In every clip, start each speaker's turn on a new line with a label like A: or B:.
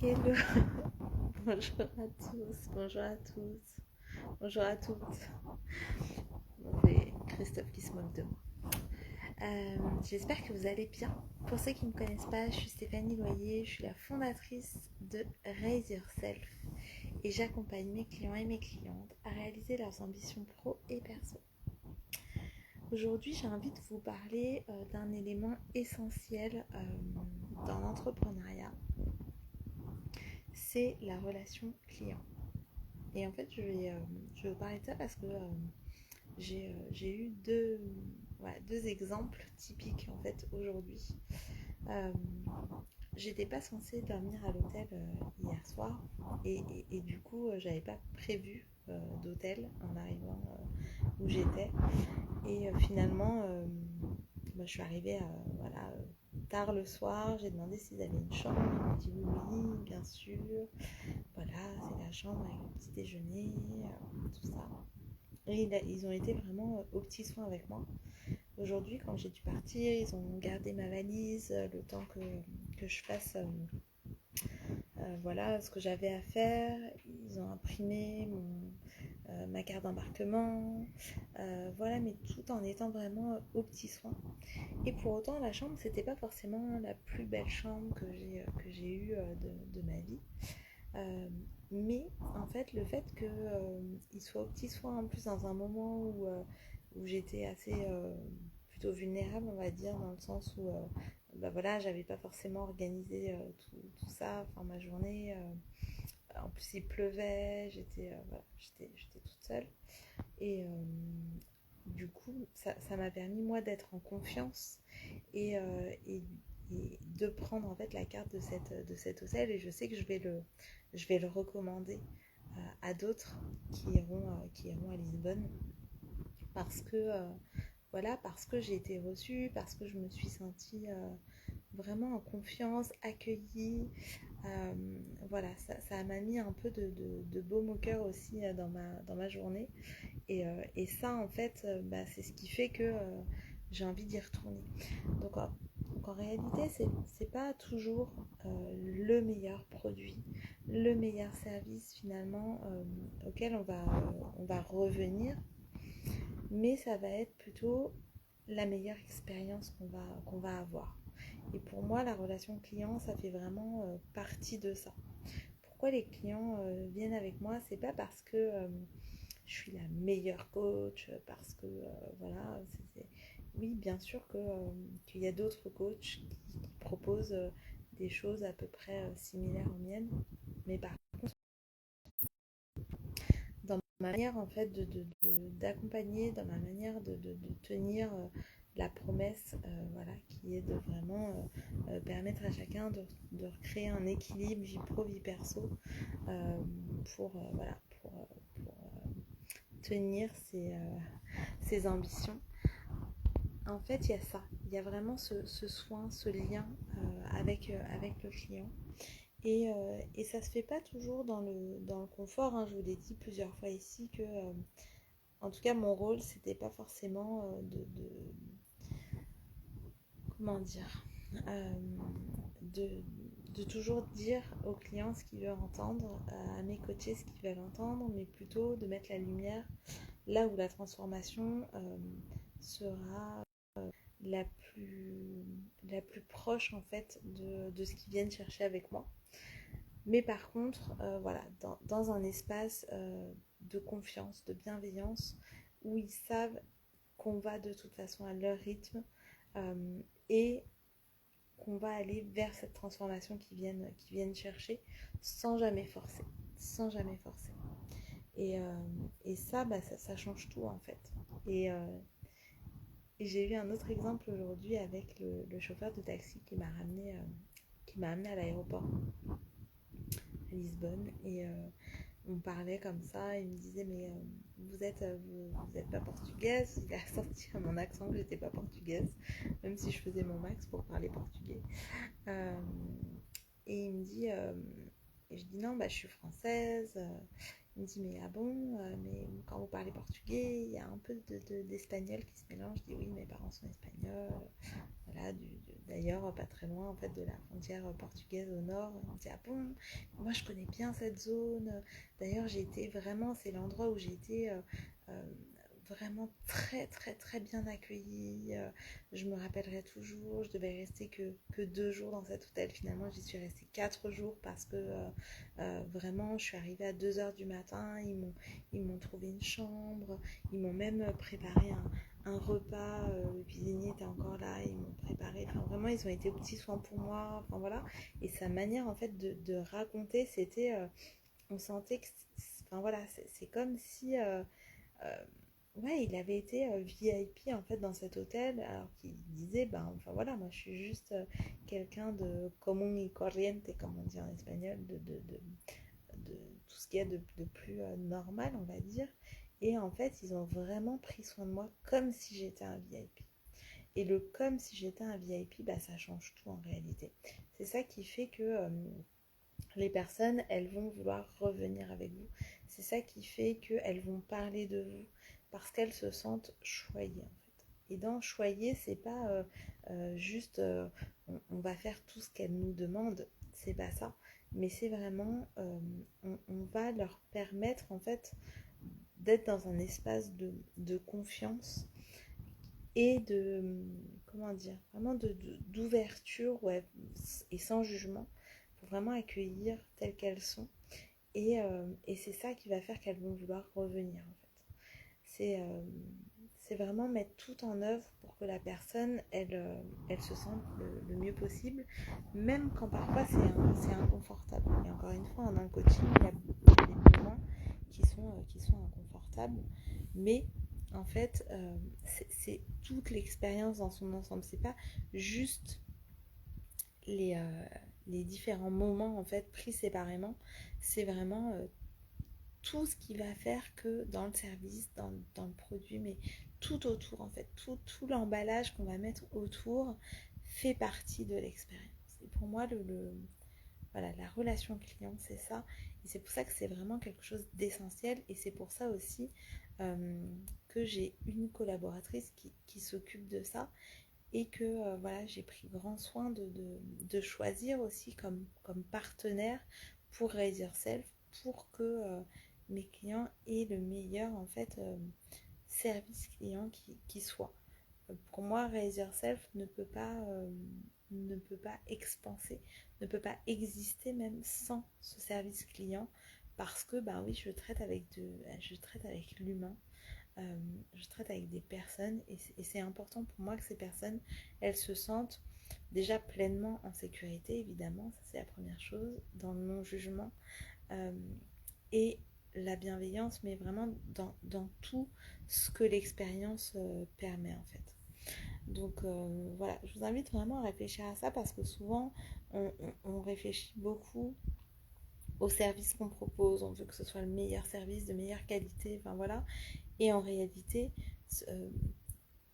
A: Hello, bonjour à tous, bonjour à tous, bonjour à toutes. Bon, c'est Christophe qui se moque de moi. J'espère que vous allez bien. Pour ceux qui ne me connaissent pas, je suis Stéphanie Loyer, je suis la fondatrice de Raise Yourself et j'accompagne mes clients et mes clientes à réaliser leurs ambitions pro et perso. Aujourd'hui, j'ai envie de vous parler d'un élément essentiel dans l'entrepreneuriat, c'est la relation client. Et en fait, je vais vous parler de ça parce que j'ai eu deux exemples typiques en fait aujourd'hui. Euh, J'étais pas censée dormir à l'hôtel hier soir et du coup, j'avais pas prévu d'hôtel en arrivant où j'étais. Et finalement, je suis arrivée tard le soir. J'ai demandé s'ils avaient une chambre. Ils m'ont dit oui, bien sûr. Voilà, c'est la chambre avec le petit déjeuner, tout ça. Et ils ont été vraiment aux petits soins avec moi. Aujourd'hui, quand j'ai dû partir, ils ont gardé ma valise le temps que je fasse voilà ce que j'avais à faire. Ils ont imprimé ma carte d'embarquement, voilà, mais tout en étant vraiment aux petits soins. Et pour autant, la chambre, c'était pas forcément la plus belle chambre que j'ai eue de ma vie. Mais en fait, le fait qu'ils soient aux petits soins en plus dans un moment où j'étais assez plutôt vulnérable, on va dire, dans le sens où voilà, j'avais pas forcément organisé tout ça, enfin ma journée. En plus, il pleuvait, j'étais toute seule. Et du coup, ça m'a permis, moi, d'être en confiance et de prendre en fait la carte de cet hôtel. Et je sais que je vais le recommander à d'autres qui iront à Lisbonne parce que, voilà, parce que j'ai été reçue, parce que je me suis sentie vraiment en confiance, accueillie. Euh, voilà, ça m'a mis un peu de baume au cœur aussi dans ma journée. Et ça, en fait, c'est ce qui fait que j'ai envie d'y retourner. Donc en réalité, c'est pas toujours le meilleur produit, le meilleur service finalement auquel on va revenir, mais ça va être plutôt la meilleure expérience qu'on va avoir. Et pour moi, la relation client, ça fait vraiment partie de ça. Pourquoi les clients viennent avec moi? C'est pas parce que je suis la meilleure coach, parce que voilà, oui, bien sûr qu'il y a d'autres coachs qui proposent des choses à peu près similaires aux miennes, mais par contre, dans ma manière en fait d'accompagner, dans ma manière de tenir la promesse, voilà, qui est de vraiment permettre à chacun de recréer un équilibre vie pro, vie perso voilà, pour tenir ses ambitions. En fait, il y a ça, il y a vraiment ce soin, ce lien avec le client. Et ça se fait pas toujours dans le confort, hein. Je vous l'ai dit plusieurs fois ici que, en tout cas, mon rôle, c'était pas forcément comment dire, euh, de, de toujours dire aux clients ce qu'ils veulent entendre, à mes coachés ce qu'ils veulent entendre, mais plutôt de mettre la lumière là où la transformation sera la plus proche en fait de ce qu'ils viennent chercher avec moi. Mais par contre, voilà, dans un espace de confiance, de bienveillance, où ils savent qu'on va de toute façon à leur rythme et qu'on va aller vers cette transformation qu'ils viennent chercher sans jamais forcer. Sans jamais forcer. Et ça, ça change tout en fait. Et j'ai eu un autre exemple aujourd'hui avec le chauffeur de taxi qui m'a amené à l'aéroport à Lisbonne. Et on parlait comme ça. Il me disait mais vous êtes pas portugaise. Il a senti à mon accent que j'étais pas portugaise, même si je faisais mon max pour parler portugais. Et il me dit et je dis non, je suis française. Il me dit, mais ah bon, mais quand vous parlez portugais, il y a un peu d'espagnol qui se mélange. Je dis, oui, mes parents sont espagnols. Voilà, d'ailleurs, pas très loin en fait de la frontière portugaise au nord. On me dit, ah bon, moi je connais bien cette zone. D'ailleurs, j'ai été vraiment, c'est l'endroit où j'ai été vraiment très très très bien accueillie. Je me rappellerai toujours, je devais rester que 2 jours dans cet hôtel. Finalement, j'y suis restée 4 jours parce que vraiment, je suis arrivée à 2 heures du matin. Ils m'ont trouvé une chambre. Ils m'ont même préparé un repas. Le cuisinier était encore là. Ils m'ont préparé. Enfin, vraiment, ils ont été aux petits soins pour moi. Enfin, voilà. Et sa manière, en fait, de raconter, c'était... on sentait que... Enfin, voilà, c'est comme si... ouais, il avait été VIP en fait dans cet hôtel, alors qu'il disait, ben, enfin voilà, moi je suis juste quelqu'un de común y corriente, comme on dit en espagnol, de tout ce qu'il y a de plus normal, on va dire. Et en fait, ils ont vraiment pris soin de moi comme si j'étais un VIP. Et le comme si j'étais un VIP, bah, ça change tout en réalité. C'est ça qui fait que les personnes, elles vont vouloir revenir avec vous. C'est ça qui fait qu'elles vont parler de vous parce qu'elles se sentent choyées en fait. Et dans choyer, c'est pas juste on va faire tout ce qu'elles nous demandent, c'est pas ça. Mais c'est vraiment on va leur permettre en fait d'être dans un espace de confiance et comment dire, vraiment d'ouverture, ouais, et sans jugement pour vraiment accueillir telles qu'elles sont. Et c'est ça qui va faire qu'elles vont vouloir revenir en fait. C'est vraiment mettre tout en œuvre pour que la personne, elle se sente le mieux possible, même quand parfois c'est inconfortable. Et encore une fois, dans le coaching, il y a des moments qui sont inconfortables, mais en fait, c'est toute l'expérience dans son ensemble. C'est pas juste les, euh, les différents moments en fait pris séparément, c'est vraiment tout ce qui va faire que dans le service, dans le produit, mais tout autour en fait, tout l'emballage qu'on va mettre autour fait partie de l'expérience. Et pour moi, voilà, la relation client, c'est ça. Et c'est pour ça que c'est vraiment quelque chose d'essentiel. Et c'est pour ça aussi que j'ai une collaboratrice qui s'occupe de ça. Et que voilà, j'ai pris grand soin de choisir aussi comme partenaire pour Raise Yourself, pour que mes clients aient le meilleur en fait service client qui soit. Pour moi, Raise Yourself ne peut pas expanser, ne peut pas exister même sans ce service client parce que bah oui, je traite avec l'humain. Je traite avec des personnes et c'est important pour moi que ces personnes, elles se sentent déjà pleinement en sécurité, évidemment, ça c'est la première chose, dans le non-jugement et la bienveillance, mais vraiment dans tout ce que l'expérience permet en fait. Donc voilà, je vous invite vraiment à réfléchir à ça parce que souvent on réfléchit beaucoup au service qu'on propose, on veut que ce soit le meilleur service, de meilleure qualité, enfin voilà. Et en réalité,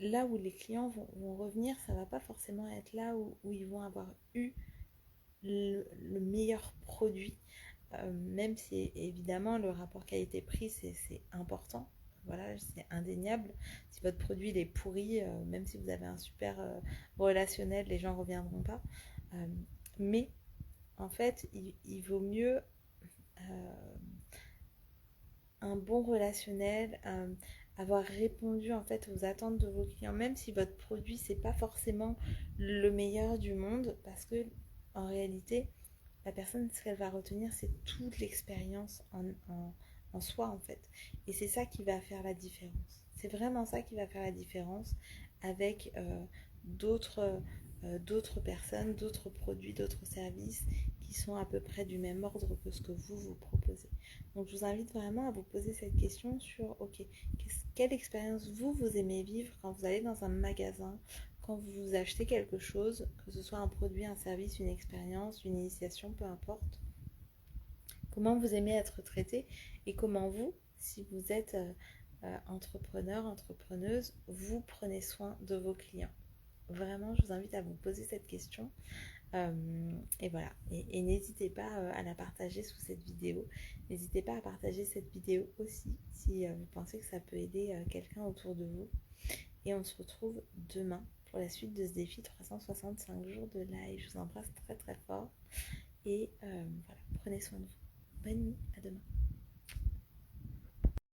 A: là où les clients vont revenir, ça va pas forcément être là où ils vont avoir eu le meilleur produit, même si évidemment le rapport qualité-prix c'est important. Voilà, c'est indéniable. Si votre produit il est pourri, même si vous avez un super relationnel, les gens ne reviendront pas. Mais en fait, il vaut mieux un bon relationnel, avoir répondu en fait aux attentes de vos clients, même si votre produit c'est pas forcément le meilleur du monde, parce que en réalité, la personne, ce qu'elle va retenir, c'est toute l'expérience en soi en fait. Et c'est ça qui va faire la différence. C'est vraiment ça qui va faire la différence avec d'autres personnes, d'autres produits, d'autres services qui sont à peu près du même ordre que ce que vous proposez. Donc je vous invite vraiment à vous poser cette question sur, ok, quelle expérience vous aimez vivre quand vous allez dans un magasin, quand vous achetez quelque chose, que ce soit un produit, un service, une expérience, une initiation, peu importe. Comment vous aimez être traité et comment vous, si vous êtes entrepreneur, entrepreneuse, vous prenez soin de vos clients. Vraiment, je vous invite à vous poser cette question Et voilà, et n'hésitez pas à la partager sous cette vidéo. N'hésitez pas à partager cette vidéo aussi si vous pensez que ça peut aider quelqu'un autour de vous. Et on se retrouve demain pour la suite de ce défi 365 jours de live. Je vous embrasse très très fort et voilà, prenez soin de vous. Bonne nuit, à demain.